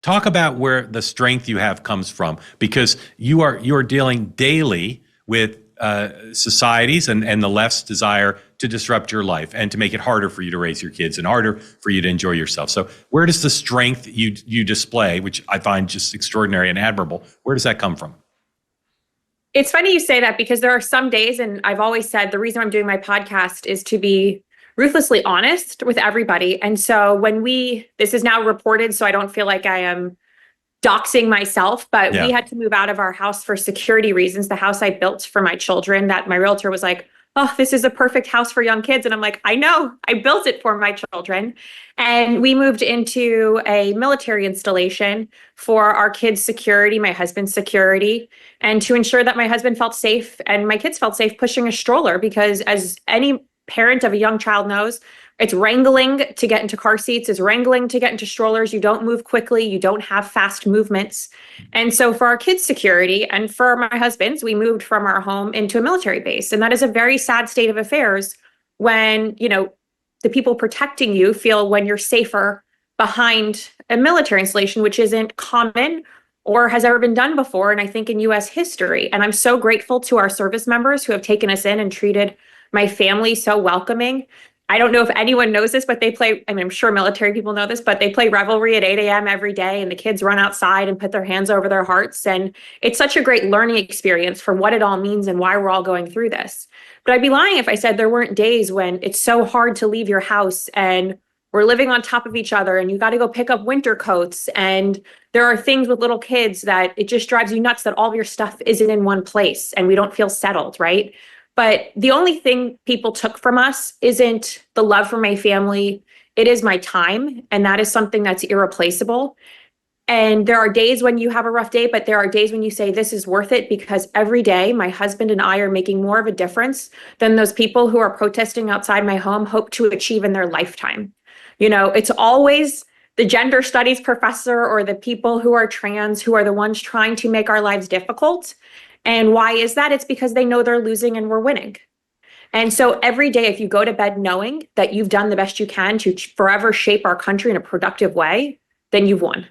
Talk about where the strength you have comes from, because you're dealing daily with societies and the left's desire to disrupt your life and to make it harder for you to raise your kids and harder for you to enjoy yourself. So where does the strength you display, which I find just extraordinary and admirable, where does that come from? It's funny you say that, because there are some days, and I've always said the reason I'm doing my podcast is to be ruthlessly honest with everybody. And so this is now reported, so I don't feel like I am doxing myself, but we had to move out of our house for security reasons. The house I built for my children, that my realtor was like, "Oh, this is a perfect house for young kids." And I'm like, "I know, I built it for my children." And we moved into a military installation for our kids' security, my husband's security, and to ensure that my husband felt safe and my kids felt safe pushing a stroller, because as any parent of a young child knows, it's wrangling to get into car seats, it's wrangling to get into strollers. You don't move quickly, you don't have fast movements. And so for our kids' security and for my husband's, we moved from our home into a military base. And that is a very sad state of affairs when, the people protecting you feel when you're safer behind a military installation, which isn't common or has ever been done before, and I think in US history. And I'm so grateful to our service members who have taken us in and treated my family so welcoming. I don't know if anyone knows this, but I'm sure military people know this, but they play Revelry at 8 a.m. every day, and the kids run outside and put their hands over their hearts. And it's such a great learning experience for what it all means and why we're all going through this. But I'd be lying if I said there weren't days when it's so hard to leave your house and we're living on top of each other and you got to go pick up winter coats. And there are things with little kids that it just drives you nuts that all of your stuff isn't in one place and we don't feel settled, right? But the only thing people took from us isn't the love for my family. It is my time. And that is something that's irreplaceable. And there are days when you have a rough day, but there are days when you say, this is worth it, because every day my husband and I are making more of a difference than those people who are protesting outside my home hope to achieve in their lifetime. It's always the gender studies professor or the people who are trans who are the ones trying to make our lives difficult. And why is that? It's because they know they're losing and we're winning. And so every day, if you go to bed knowing that you've done the best you can to forever shape our country in a productive way, then you've won.